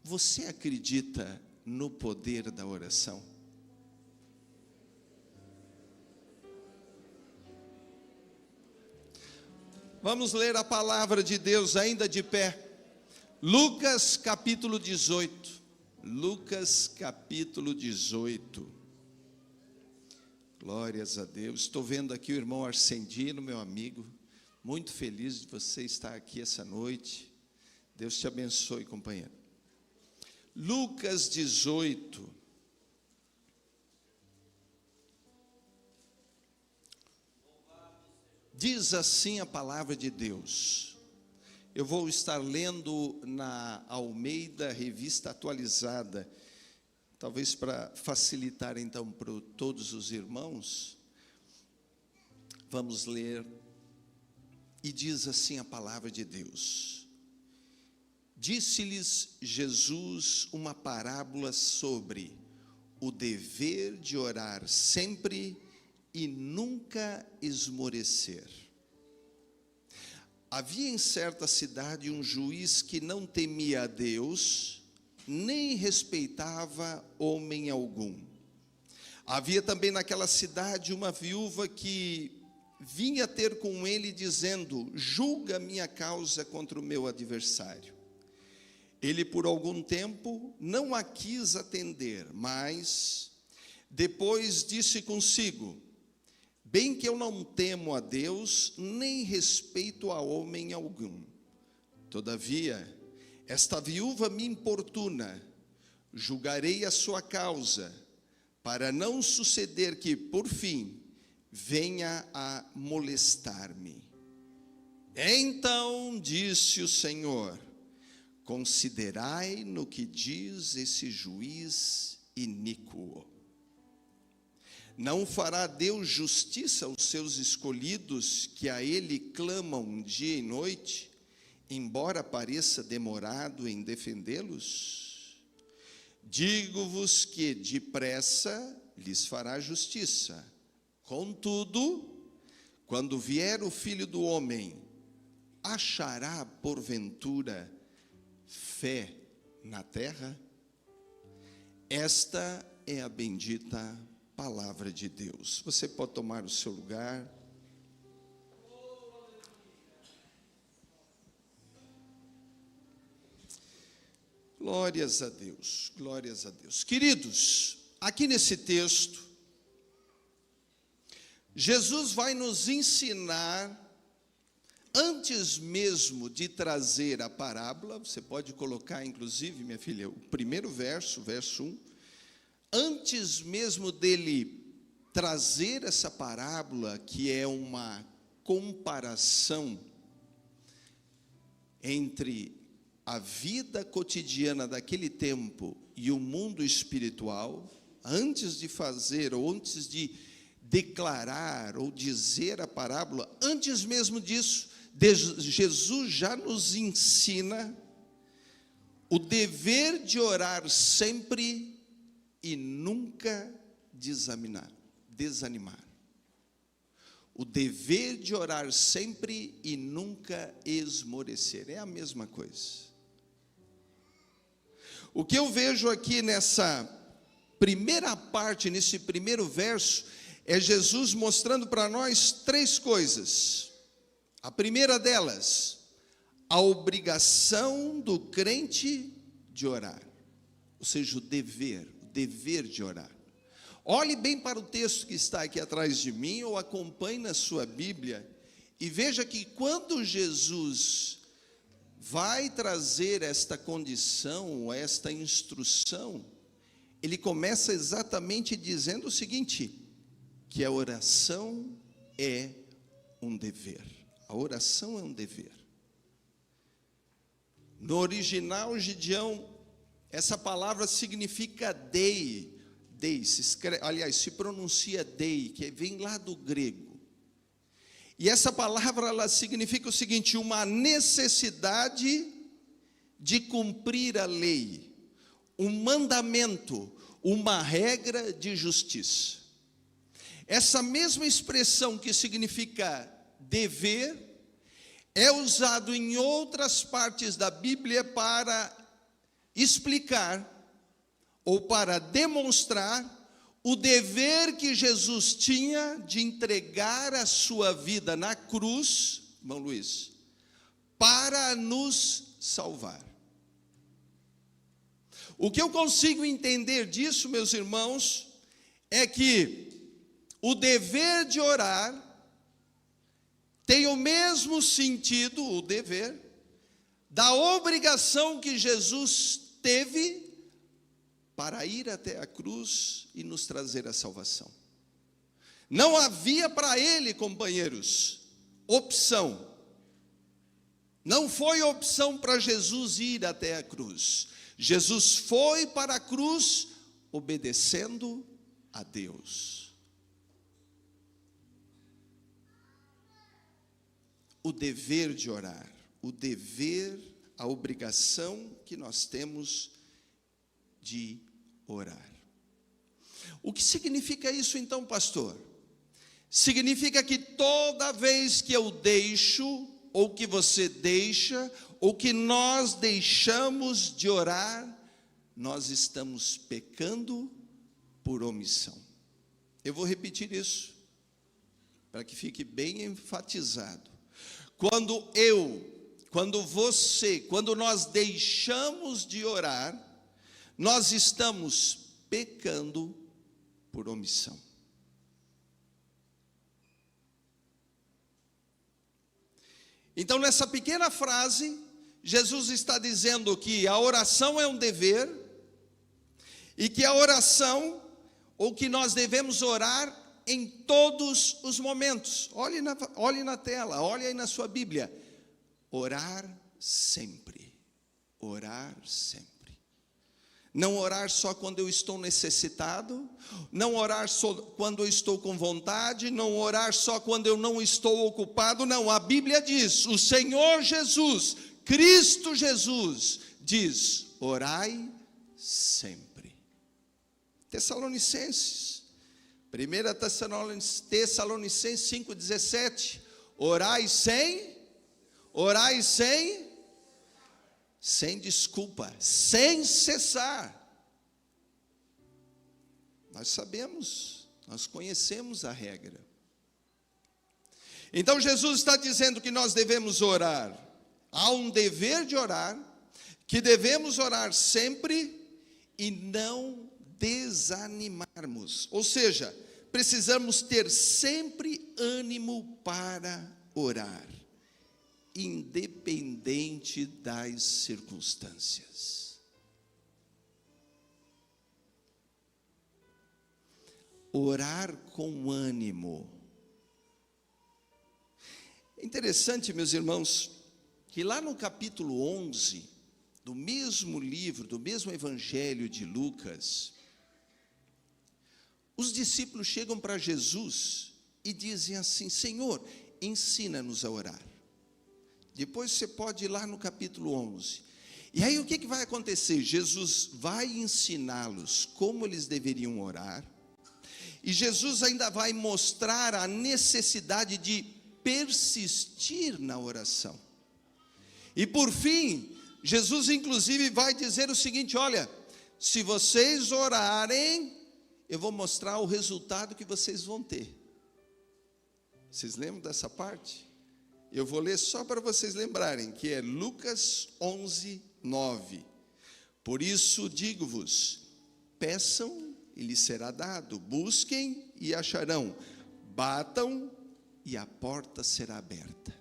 Você acredita no poder da oração? Vamos ler a palavra de Deus ainda de pé. Lucas capítulo 18. Lucas capítulo 18. Glórias a Deus. Estou vendo aqui o irmão Arcendino, meu amigo. Muito feliz de você estar aqui essa noite. Deus te abençoe, companheiro. Lucas 18. Diz assim a palavra de Deus. Eu vou estar lendo na Almeida Revista Atualizada, talvez para facilitar então para todos os irmãos. Vamos ler, e diz assim a palavra de Deus. Disse-lhes Jesus uma parábola sobre o dever de orar sempre e nunca esmorecer. Havia em certa cidade um juiz que não temia a Deus, nem respeitava homem algum. Havia também naquela cidade uma viúva que vinha ter com ele dizendo: julga minha causa contra o meu adversário. Ele por algum tempo não a quis atender, mas depois disse consigo: bem que eu não temo a Deus, nem respeito a homem algum. Todavia, esta viúva me importuna, julgarei a sua causa, para não suceder que, por fim, venha a molestar-me. Então disse o Senhor: considerai no que diz esse juiz iníquo. Não fará Deus justiça aos seus escolhidos, que a Ele clamam dia e noite, embora pareça demorado em defendê-los? Digo-vos que depressa lhes fará justiça. Contudo, quando vier o Filho do Homem, achará porventura fé na terra? Esta é a bendita palavra de Deus. Você pode tomar o seu lugar. Glórias a Deus, glórias a Deus. Queridos, aqui nesse texto, Jesus vai nos ensinar, antes mesmo de trazer a parábola, você pode colocar inclusive, minha filha, o primeiro verso, verso 1, antes mesmo dele trazer essa parábola, que é uma comparação entre a vida cotidiana daquele tempo e o mundo espiritual, antes de fazer, ou antes de declarar, ou dizer a parábola, antes mesmo disso, Jesus já nos ensina o dever de orar sempre e nunca desanimar. O dever de orar sempre e nunca esmorecer. É a mesma coisa. O que eu vejo aqui nessa primeira parte, nesse primeiro verso, é Jesus mostrando para nós três coisas. A primeira delas, a obrigação do crente de orar. Ou seja, o dever de orar. Olhe bem para o texto que está aqui atrás de mim, ou acompanhe na sua Bíblia, e veja que quando Jesus vai trazer esta condição, esta instrução, ele começa exatamente dizendo o seguinte, que a oração é um dever. A oração é um dever. No original Gideão, essa palavra significa dei, se escreve, aliás, se pronuncia dei, que vem lá do grego. E essa palavra, ela significa o seguinte, uma necessidade de cumprir a lei, um mandamento, uma regra de justiça. Essa mesma expressão que significa dever, é usado em outras partes da Bíblia para explicar ou para demonstrar o dever que Jesus tinha de entregar a sua vida na cruz, irmão Luiz, para nos salvar. O que eu consigo entender disso, meus irmãos, é que o dever de orar tem o mesmo sentido, o dever, da obrigação que Jesus teve para ir até a cruz e nos trazer a salvação. Não havia para ele, companheiros, opção. Não foi opção para Jesus ir até a cruz. Jesus foi para a cruz obedecendo a Deus. O dever de orar, o dever, a obrigação que nós temos de orar. O que significa isso então, pastor? Significa que toda vez que eu deixo, ou que você deixa, ou que nós deixamos de orar, nós estamos pecando por omissão. Eu vou repetir isso, para que fique bem enfatizado. Quando nós deixamos de orar, nós estamos pecando por omissão. Então, nessa pequena frase, Jesus está dizendo que a oração é um dever, e que a oração, ou que nós devemos orar em todos os momentos. Olhe na tela, olhe aí na sua Bíblia. Orar sempre. Orar sempre. Não orar só quando eu estou necessitado, não orar só quando eu estou com vontade, não orar só quando eu não estou ocupado, não. A Bíblia diz, o Senhor Jesus, Cristo Jesus, diz, orai sempre. Tessalonicenses, 1 Tessalonicenses 5,17, orai sem desculpa, sem cessar. Nós sabemos, nós conhecemos a regra. Então Jesus está dizendo que nós devemos orar. Há um dever de orar, que devemos orar sempre e não desanimarmos. Ou seja, precisamos ter sempre ânimo para orar, independente das circunstâncias. Orar com ânimo. É interessante, meus irmãos, que lá no capítulo 11, do mesmo livro, do mesmo evangelho de Lucas, os discípulos chegam para Jesus e dizem assim, Senhor, ensina-nos a orar. Depois você pode ir lá no capítulo 11. E aí o que vai acontecer? Jesus vai ensiná-los como eles deveriam orar. E Jesus ainda vai mostrar a necessidade de persistir na oração. E por fim, Jesus inclusive vai dizer o seguinte, olha, se vocês orarem, eu vou mostrar o resultado que vocês vão ter. Vocês lembram dessa parte? Eu vou ler só para vocês lembrarem, que é Lucas 11, 9. Por isso digo-vos, peçam e lhes será dado, busquem e acharão, batam e a porta será aberta.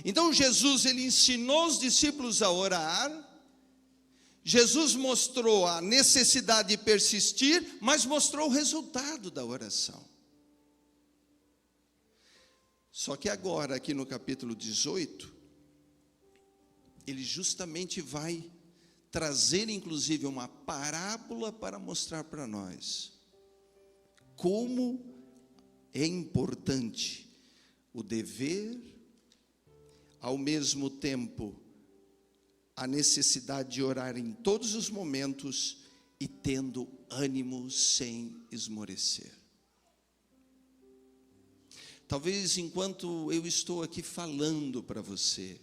Então Jesus, ele ensinou os discípulos a orar, Jesus mostrou a necessidade de persistir, mas mostrou o resultado da oração. Só que agora, aqui no capítulo 18, ele justamente vai trazer, inclusive, uma parábola para mostrar para nós como é importante o dever, ao mesmo tempo, a necessidade de orar em todos os momentos e tendo ânimo sem esmorecer. Talvez enquanto eu estou aqui falando para você,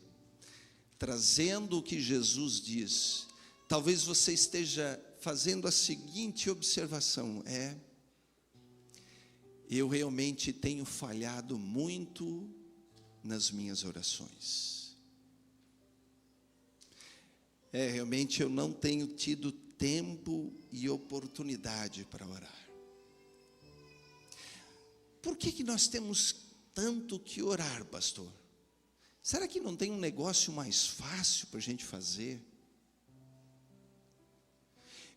trazendo o que Jesus diz, talvez você esteja fazendo a seguinte observação: eu realmente tenho falhado muito nas minhas orações. Realmente eu não tenho tido tempo e oportunidade para orar. Por que nós temos tanto que orar, pastor? Será que não tem um negócio mais fácil para a gente fazer?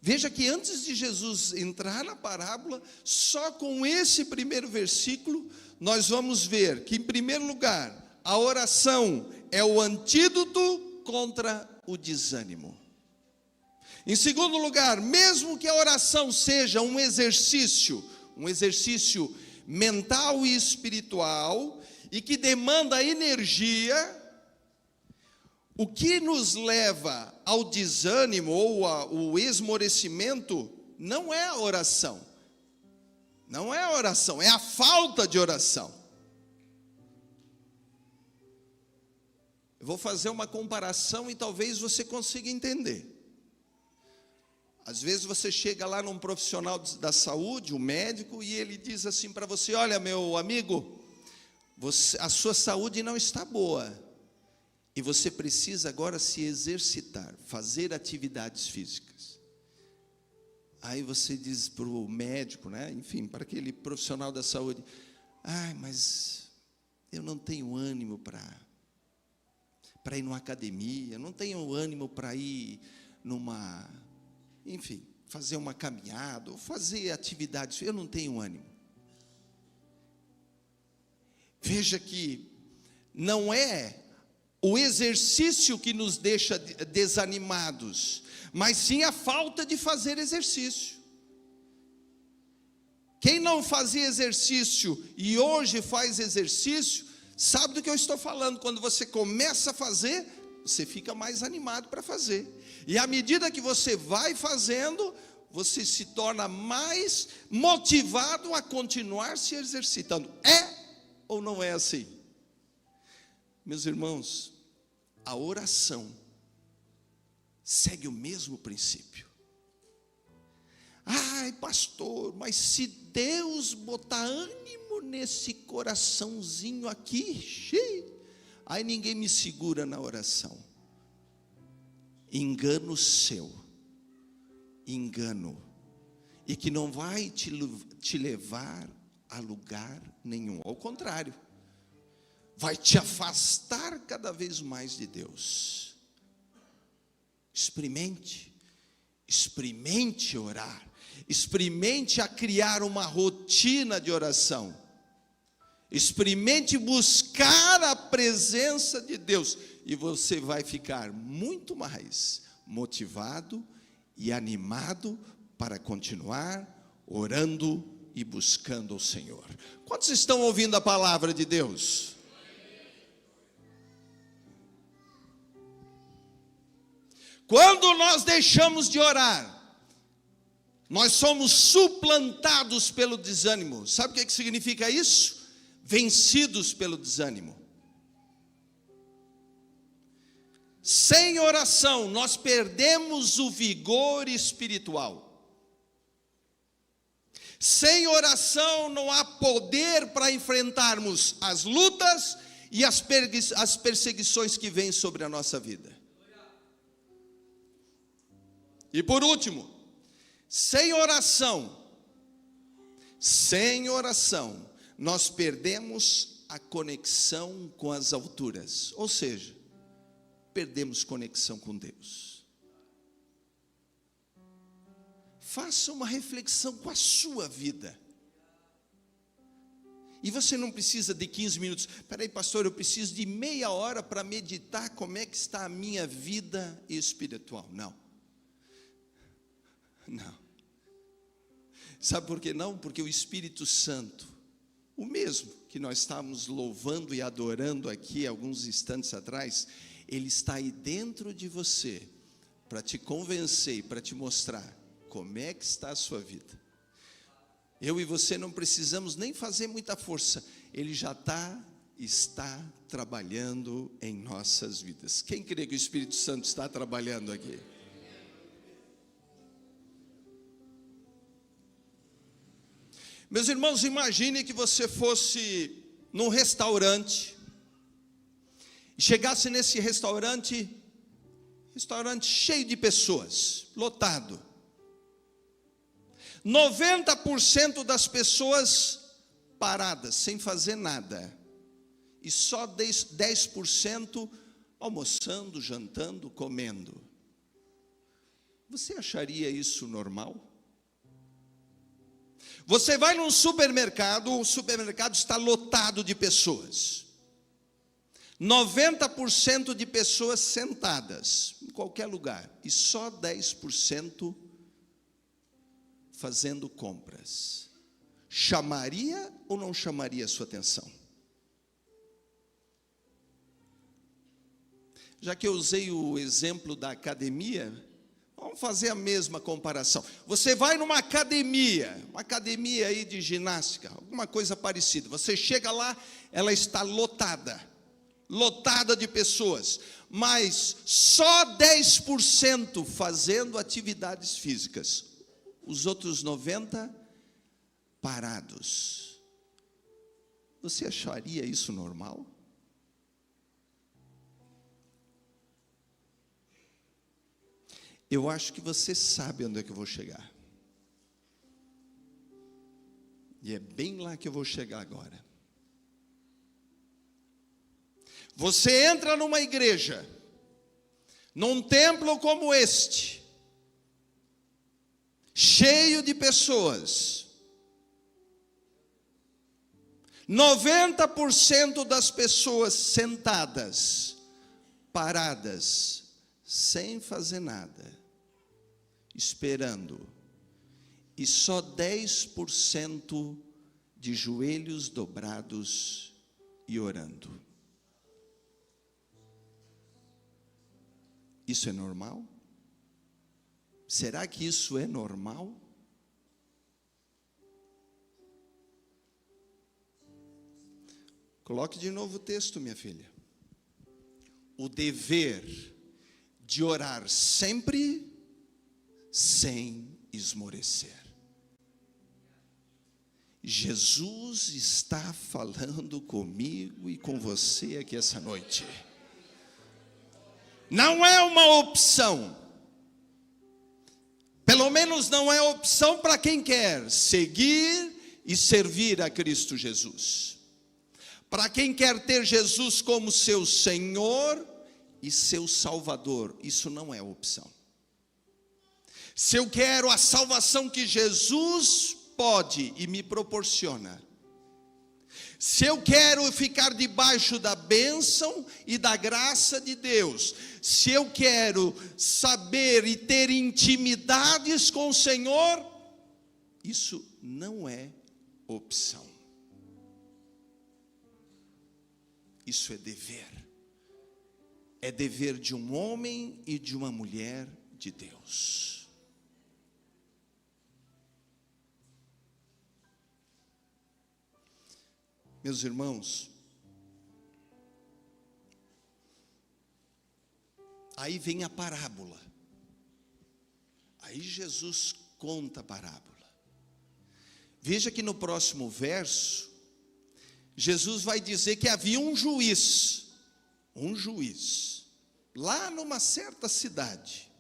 Veja que antes de Jesus entrar na parábola, só com esse primeiro versículo, nós vamos ver que, em primeiro lugar, a oração é o antídoto contra o desânimo. Em segundo lugar, mesmo que a oração seja um exercício mental e espiritual, e que demanda energia, o que nos leva ao desânimo ou ao esmorecimento não é a oração. Não é a oração, é a falta de oração. Eu vou fazer uma comparação e talvez você consiga entender. Às vezes você chega lá num profissional da saúde, um médico, e ele diz assim para você: olha, meu amigo, a sua saúde não está boa, e você precisa agora se exercitar, fazer atividades físicas. Aí você diz para o médico, enfim, para aquele profissional da saúde: mas eu não tenho ânimo para ir numa academia, não tenho ânimo para ir fazer uma caminhada, ou fazer atividades, eu não tenho ânimo. Veja que não é o exercício que nos deixa desanimados, mas sim a falta de fazer exercício. Quem não fazia exercício e hoje faz exercício, sabe do que eu estou falando. Quando você começa a fazer, você fica mais animado para fazer. E à medida que você vai fazendo, você se torna mais motivado a continuar se exercitando. É ou não é assim? Meus irmãos, a oração segue o mesmo princípio. Pastor, mas se Deus botar ânimo nesse coraçãozinho aqui, aí ninguém me segura na oração. Engano seu, engano, e que não vai te levar a lugar nenhum, ao contrário, vai te afastar cada vez mais de Deus. Experimente orar, experimente a criar uma rotina de oração, experimente buscar a presença de Deus, e você vai ficar muito mais motivado e animado para continuar orando e buscando o Senhor. Quantos estão ouvindo a palavra de Deus? Quando nós deixamos de orar, nós somos suplantados pelo desânimo. Sabe o que significa isso? Vencidos pelo desânimo. Sem oração, nós perdemos o vigor espiritual. Sem oração, não há poder para enfrentarmos as lutas e as perseguições que vêm sobre a nossa vida. E por último, sem oração, nós perdemos a conexão com as alturas, ou seja, perdemos conexão com Deus. Faça uma reflexão com a sua vida. E você não precisa de 15 minutos. Espera aí, pastor, eu preciso de meia hora para meditar como é que está a minha vida espiritual. Não. Sabe por que não? Porque o Espírito Santo, o mesmo que nós estávamos louvando e adorando aqui alguns instantes atrás, ele está aí dentro de você para te convencer e para te mostrar como é que está a sua vida. Eu e você não precisamos nem fazer muita força, ele já está trabalhando em nossas vidas. Quem crê que o Espírito Santo está trabalhando aqui? Meus irmãos, imagine que você fosse num restaurante, e chegasse nesse restaurante cheio de pessoas, lotado. 90% das pessoas paradas, sem fazer nada. E só 10% almoçando, jantando, comendo. Você acharia isso normal? Você vai num supermercado, o supermercado está lotado de pessoas. 90% de pessoas sentadas, em qualquer lugar. E só 10% fazendo compras. Chamaria ou não chamaria a sua atenção? Já que eu usei o exemplo da academia, vamos fazer a mesma comparação. Você vai numa academia, uma academia aí de ginástica, alguma coisa parecida. Você chega lá, ela está lotada de pessoas, mas só 10% fazendo atividades físicas. Os outros 90% parados. Você acharia isso normal? Eu acho que você sabe onde é que eu vou chegar. E é bem lá que eu vou chegar agora. Você entra numa igreja, num templo como este, cheio de pessoas. 90% das pessoas sentadas, paradas, sem fazer nada, esperando, e só 10% de joelhos dobrados e orando. Isso é normal? Será que isso é normal? Coloque de novo o texto, minha filha. O dever de orar sempre, sem esmorecer. Jesus está falando comigo e com você aqui essa noite. Não é uma opção. Pelo menos não é opção para quem quer seguir e servir a Cristo Jesus. Para quem quer ter Jesus como seu Senhor e seu Salvador, isso não é opção. Se eu quero a salvação que Jesus pode e me proporciona, se eu quero ficar debaixo da bênção e da graça de Deus, se eu quero saber e ter intimidades com o Senhor, isso não é opção. Isso é dever. É dever de um homem e de uma mulher de Deus. Meus irmãos, aí vem a parábola. Aí Jesus conta a parábola. Veja que no próximo verso, Jesus vai dizer que havia um juiz, lá numa certa cidade.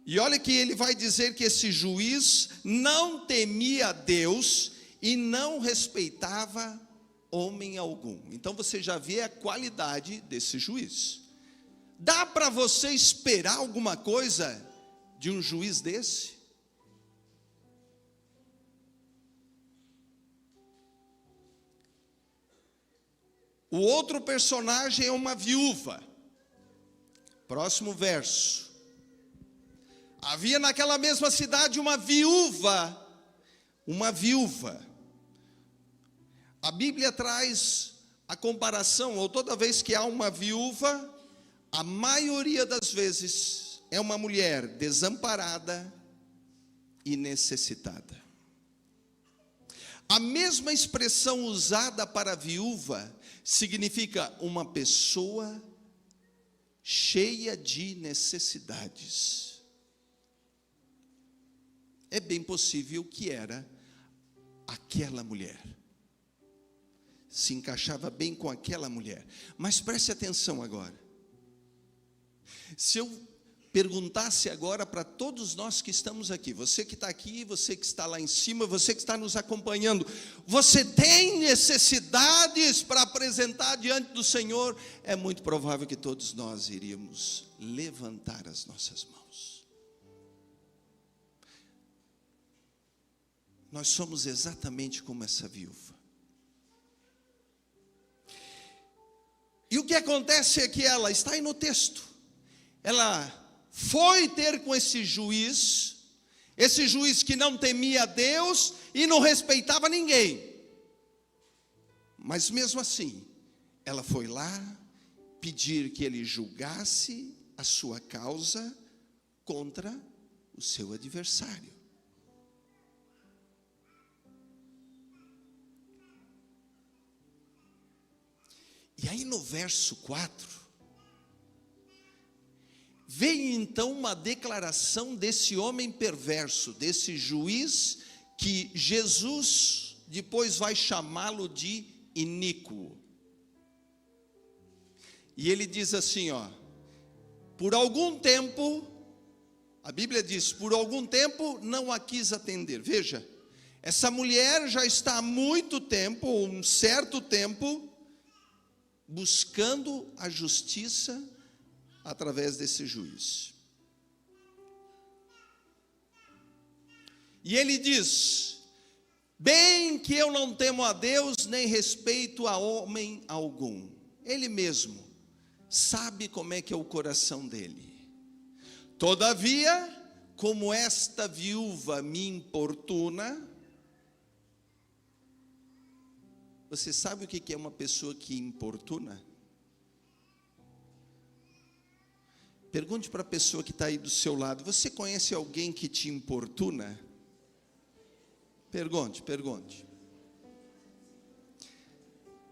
E olha que ele vai dizer que esse juiz não temia a Deus e não respeitava homem algum. Então você já vê a qualidade desse juiz. Dá para você esperar alguma coisa de um juiz desse? O outro personagem é uma viúva. Próximo verso. Havia naquela mesma cidade uma viúva. A Bíblia traz a comparação, ou toda vez que há uma viúva, a maioria das vezes é uma mulher desamparada e necessitada. A mesma expressão usada para viúva significa uma pessoa cheia de necessidades. é bem possível que era aquela mulher. Se encaixava bem com aquela mulher. Mas preste atenção agora. Se eu perguntasse agora para todos nós que estamos aqui, você que está aqui, você que está lá em cima, você que está nos acompanhando, você tem necessidades para apresentar diante do Senhor? É muito provável que todos nós iríamos levantar as nossas mãos. Nós somos exatamente como essa viúva. E o que acontece é que ela, está aí no texto, ela foi ter com esse juiz que não temia a Deus e não respeitava ninguém. Mas mesmo assim, ela foi lá pedir que ele julgasse a sua causa contra o seu adversário. E aí no verso 4, vem então uma declaração desse homem perverso, desse juiz, que Jesus depois vai chamá-lo de iníquo. E ele diz assim, por algum tempo, a Bíblia diz, por algum tempo não a quis atender. Veja, essa mulher já está há muito tempo, um certo tempo, buscando a justiça através desse juiz. E ele diz, bem que eu não temo a Deus, nem respeito a homem algum. Ele mesmo sabe como é que é o coração dele. Todavia, como esta viúva me importuna. Você sabe o que é uma pessoa que importuna? Pergunte para a pessoa que está aí do seu lado, você conhece alguém que te importuna? Pergunte.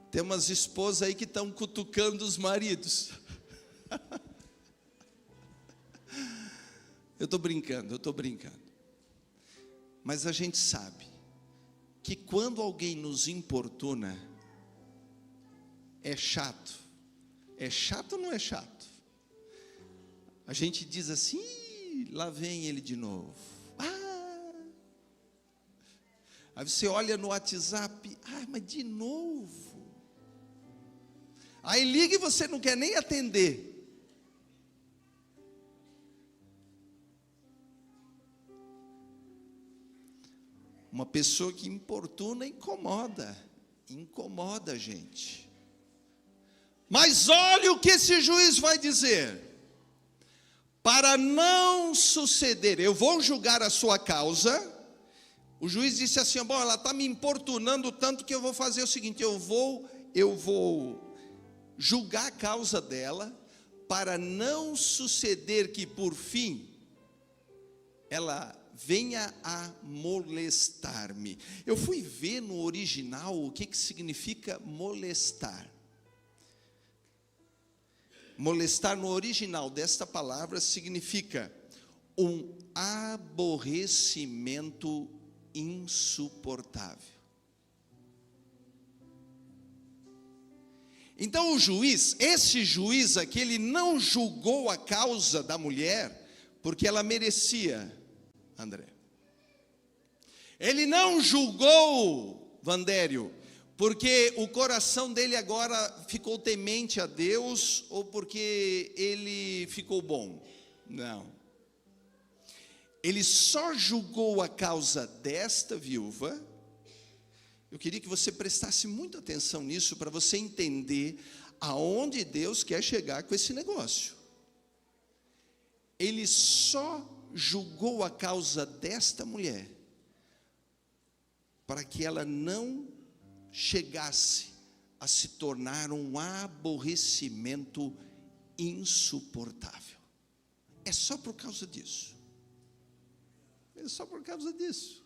Tem umas esposas aí que estão cutucando os maridos. Eu estou brincando. Mas a gente sabe que quando alguém nos importuna, é chato. É chato ou não é chato? A gente diz assim, lá vem ele de novo. Aí você olha no WhatsApp, mas de novo. Aí liga e você não quer nem atender. Uma pessoa que importuna incomoda a gente. Mas olha o que esse juiz vai dizer. Para não suceder, eu vou julgar a sua causa. O juiz disse assim, bom, ela está me importunando tanto que eu vou fazer o seguinte, eu vou julgar a causa dela, para não suceder que por fim, ela venha a molestar-me. Eu fui ver no original o que significa molestar. Molestar no original desta palavra significa um aborrecimento insuportável. Então esse juiz aqui, ele não julgou a causa da mulher, porque ela merecia, André. Ele não julgou Vandério, porque o coração dele agora ficou temente a Deus, ou porque ele ficou bom. Não. Ele só julgou a causa desta viúva. Eu queria que você prestasse muita atenção nisso, para você entender aonde Deus quer chegar com esse negócio. Ele só julgou a causa desta mulher, para que ela não chegasse a se tornar um aborrecimento insuportável. É só por causa disso. É só por causa disso.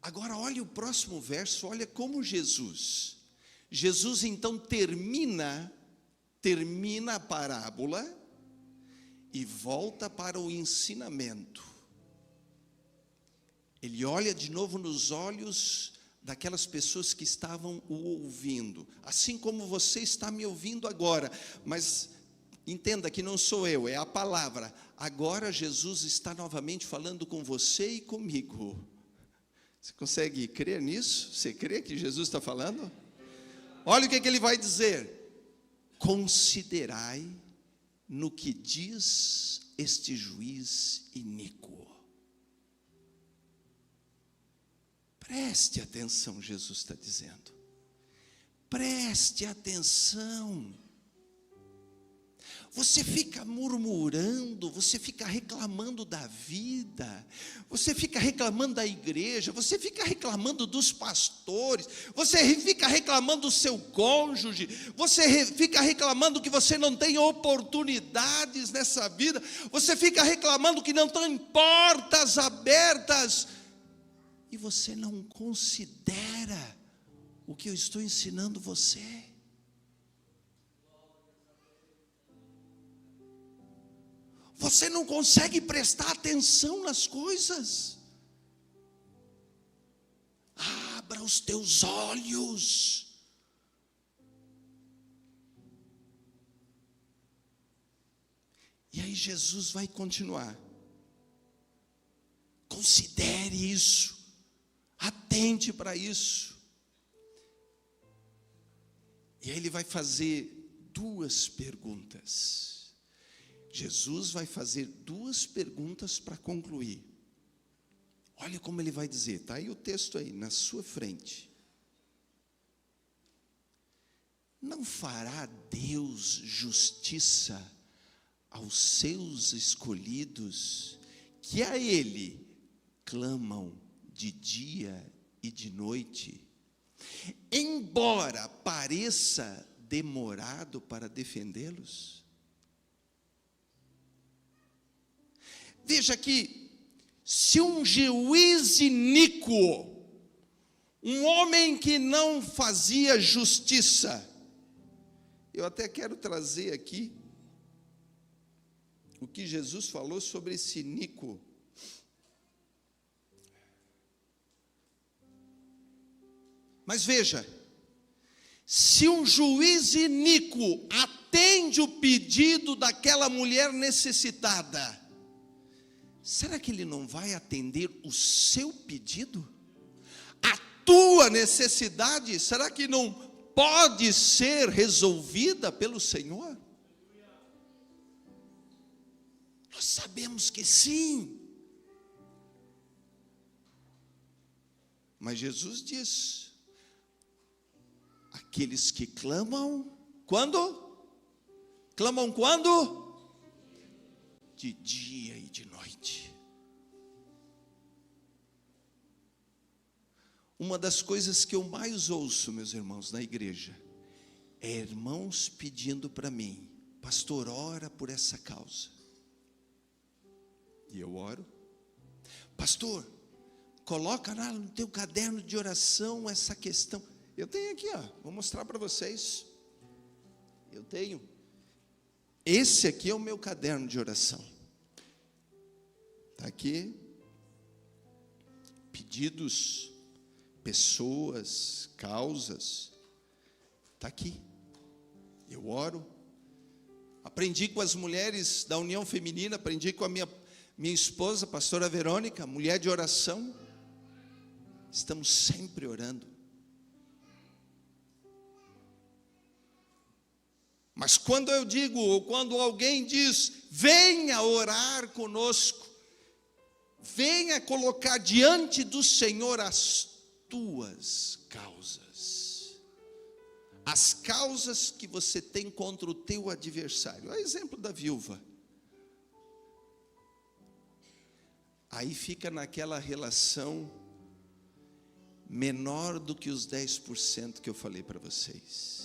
Agora olha o próximo verso, olha como Jesus então termina termina a parábola e volta para o ensinamento. Ele olha de novo nos olhos daquelas pessoas que estavam o ouvindo, assim como você está me ouvindo agora, mas entenda que não sou eu, é a palavra. Agora Jesus está novamente falando com você e comigo. Você consegue crer nisso? Você crê que Jesus está falando? Olha o que ele vai dizer: considerai no que diz este juiz iníquo. Preste atenção, Jesus está dizendo. Preste atenção. Você fica murmurando, você fica reclamando da vida, você fica reclamando da igreja, você fica reclamando dos pastores, você fica reclamando do seu cônjuge, você fica reclamando que você não tem oportunidades nessa vida, você fica reclamando que não tem portas abertas, e você não considera o que eu estou ensinando você. Você não consegue prestar atenção nas coisas. Abra os teus olhos. E aí Jesus vai continuar. Considere isso. Atente para isso. E aí ele vai fazer duas perguntas. Jesus vai fazer duas perguntas para concluir. Olha como ele vai dizer, está aí o texto aí, na sua frente. Não fará Deus justiça aos seus escolhidos, que a Ele clamam de dia e de noite, embora pareça demorado para defendê-los? Veja que, se um juiz iníquo, um homem que não fazia justiça, eu até quero trazer aqui o que Jesus falou sobre esse iníquo. Mas veja, se um juiz iníquo atende o pedido daquela mulher necessitada, será que ele não vai atender o seu pedido? A tua necessidade, será que não pode ser resolvida pelo Senhor? Nós sabemos que sim. Mas Jesus diz: aqueles que clamam, quando? Clamam quando? De dia e de noite. Uma das coisas que eu mais ouço, meus irmãos, na igreja, é irmãos pedindo para mim: pastor, ora por essa causa. E eu oro. Pastor, coloca lá no teu caderno de oração essa questão. Eu tenho aqui, vou mostrar para vocês. Eu tenho. Esse aqui é o meu caderno de oração. Está aqui. Pedidos, pessoas, causas. Está aqui. Eu oro. Aprendi com as mulheres da União Feminina, aprendi com a minha esposa, pastora Verônica, mulher de oração. Estamos sempre orando. Mas quando eu digo, ou quando alguém diz, venha orar conosco, venha colocar diante do Senhor as tuas causas, as causas que você tem contra o teu adversário. É o exemplo da viúva. Aí fica naquela relação menor do que os 10% que eu falei para vocês.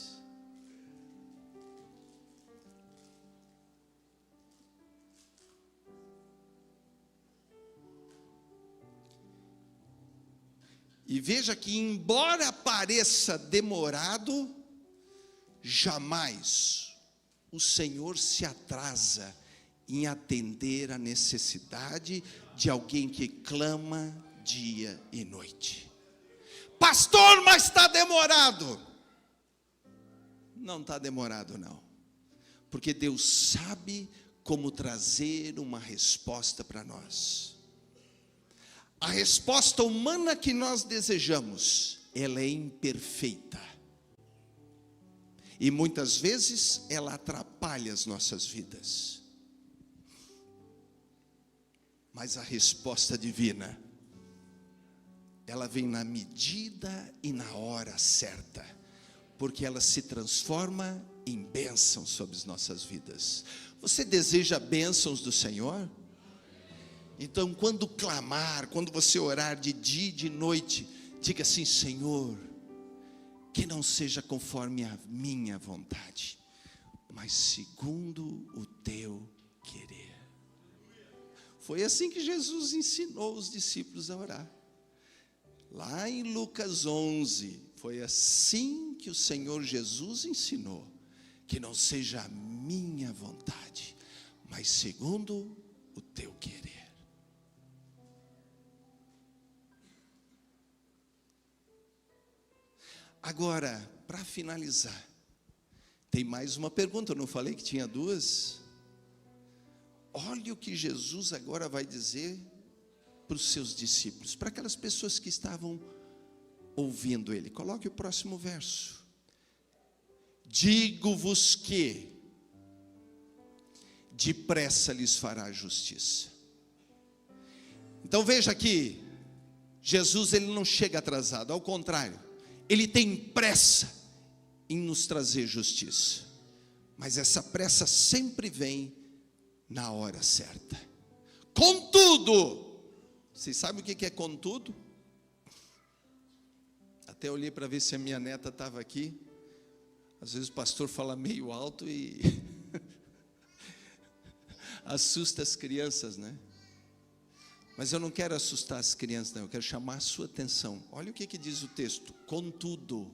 E veja que, embora pareça demorado, jamais o Senhor se atrasa em atender a necessidade de alguém que clama dia e noite. Pastor, mas está demorado. Não está demorado não, porque Deus sabe como trazer uma resposta para nós. A resposta humana que nós desejamos, ela é imperfeita. E muitas vezes ela atrapalha as nossas vidas. Mas a resposta divina, ela vem na medida e na hora certa, porque ela se transforma em bênção sobre as nossas vidas. Você deseja bênçãos do Senhor? Então, quando clamar, quando você orar de dia e de noite, diga assim: Senhor, que não seja conforme a minha vontade, mas segundo o teu querer. Foi assim que Jesus ensinou os discípulos a orar. Lá em Lucas 11, foi assim que o Senhor Jesus ensinou: que não seja a minha vontade, mas segundo o teu querer. Agora, para finalizar, tem mais uma pergunta. Eu não falei que tinha duas? Olha o que Jesus agora vai dizer para os seus discípulos, para aquelas pessoas que estavam ouvindo ele. Coloque o próximo verso. Digo-vos que depressa lhes fará justiça. Então veja aqui, Jesus ele não chega atrasado, ao contrário, ele tem pressa em nos trazer justiça, mas essa pressa sempre vem na hora certa. Contudo, vocês sabem o que é contudo? Até olhei para ver se a minha neta estava aqui. Às vezes o pastor fala meio alto e assusta as crianças, né? Mas eu não quero assustar as crianças, não. Eu quero chamar a sua atenção. Olha o que diz o texto. Contudo,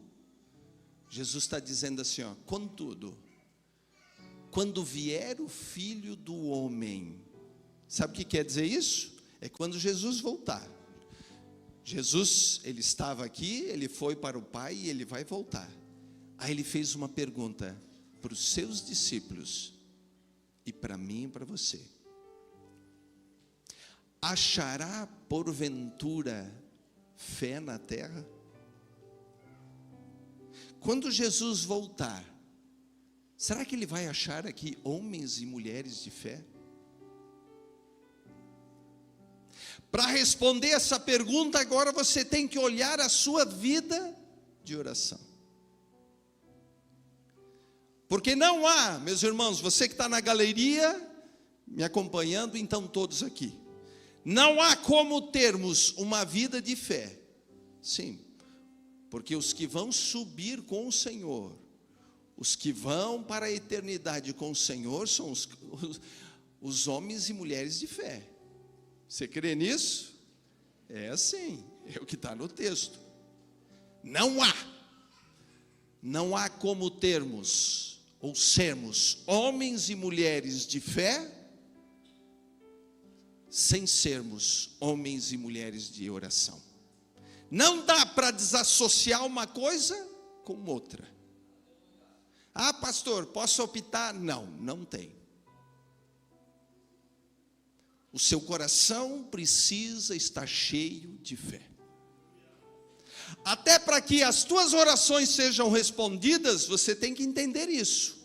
Jesus está dizendo assim, ó, contudo, quando vier o Filho do Homem. Sabe o que quer dizer isso? É quando Jesus voltar. Jesus, ele estava aqui, ele foi para o Pai e ele vai voltar. Aí ele fez uma pergunta para os seus discípulos e para mim e para você. Achará porventura fé na terra? Quando Jesus voltar, será que ele vai achar aqui homens e mulheres de fé? Para responder essa pergunta, agora você tem que olhar a sua vida de oração. Porque não há, meus irmãos, você que está na galeria, me acompanhando, então todos aqui. Não há como termos uma vida de fé. Sim, porque os que vão subir com o Senhor, os que vão para a eternidade com o Senhor, são os homens e mulheres de fé. Você crê nisso? É assim, é o que está no texto. Não há como termos ou sermos homens e mulheres de fé sem sermos homens e mulheres de oração. Não dá para desassociar uma coisa com outra. Ah, pastor, posso optar? Não, não tem. O seu coração precisa estar cheio de fé. Até para que as tuas orações sejam respondidas, você tem que entender isso.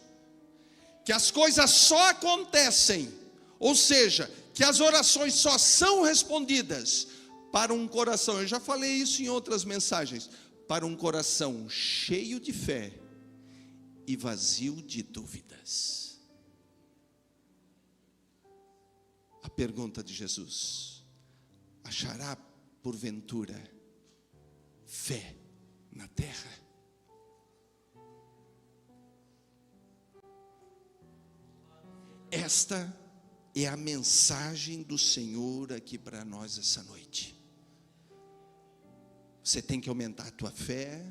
Que as coisas só acontecem, ou seja, que as orações só são respondidas para um coração, eu já falei isso em outras mensagens, para um coração cheio de fé e vazio de dúvidas. A pergunta de Jesus: achará porventura fé na terra? Esta é a mensagem do Senhor aqui para nós essa noite. Você tem que aumentar a tua fé,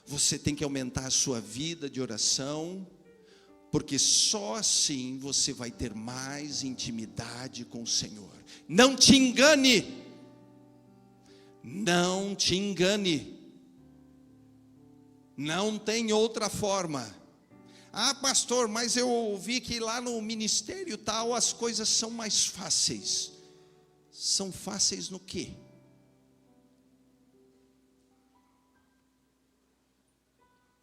você tem que aumentar a sua vida de oração, porque só assim você vai ter mais intimidade com o Senhor. Não te engane, não te engane, não tem outra forma. Ah, pastor, mas eu ouvi que lá no ministério tal as coisas são mais fáceis. São fáceis no quê?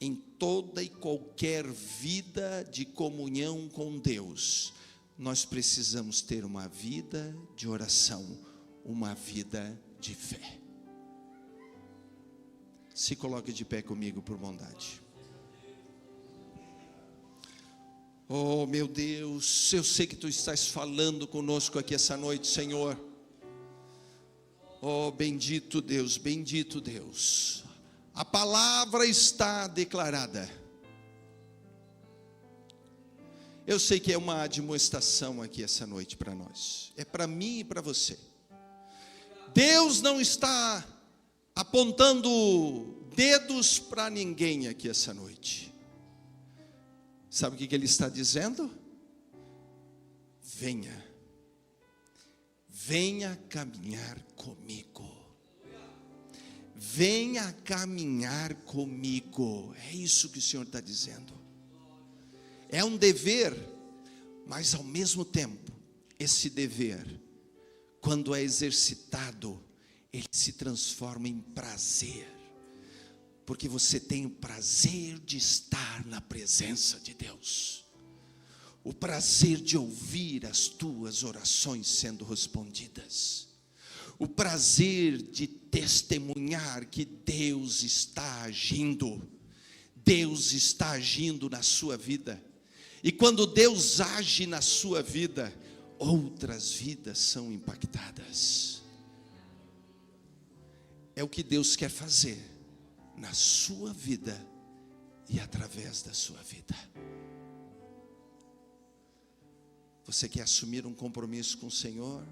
Em toda e qualquer vida de comunhão com Deus, nós precisamos ter uma vida de oração, uma vida de fé. Se coloque de pé comigo por bondade. Oh meu Deus, eu sei que Tu estás falando conosco aqui essa noite, Senhor. Oh bendito Deus, bendito Deus. A palavra está declarada. Eu sei que é uma admoestação aqui essa noite para nós. É para mim e para você. Deus não está apontando dedos para ninguém aqui essa noite. Sabe o que Ele está dizendo? Venha. Venha caminhar comigo. Venha caminhar comigo. É isso que o Senhor está dizendo. É um dever, mas ao mesmo tempo, esse dever, quando é exercitado, ele se transforma em prazer. Porque você tem o prazer de estar na presença de Deus. O prazer de ouvir as tuas orações sendo respondidas. O prazer de testemunhar que Deus está agindo. Deus está agindo na sua vida. E quando Deus age na sua vida, outras vidas são impactadas. É o que Deus quer fazer na sua vida e através da sua vida. Você quer assumir um compromisso com o Senhor?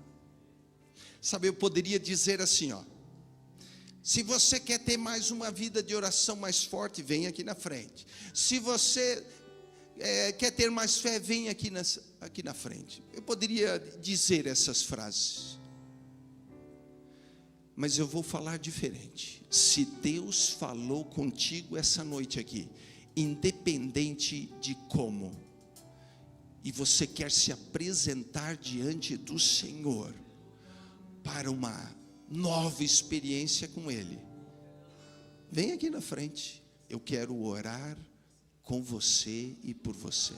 Sabe, eu poderia dizer assim, ó: se você quer ter mais uma vida de oração mais forte, vem aqui na frente. Se você quer ter mais fé, vem aqui na frente. Eu poderia dizer essas frases, mas eu vou falar diferente. Se Deus falou contigo essa noite aqui, independente de como, e você quer se apresentar diante do Senhor para uma nova experiência com Ele, vem aqui na frente. Eu quero orar com você e por você.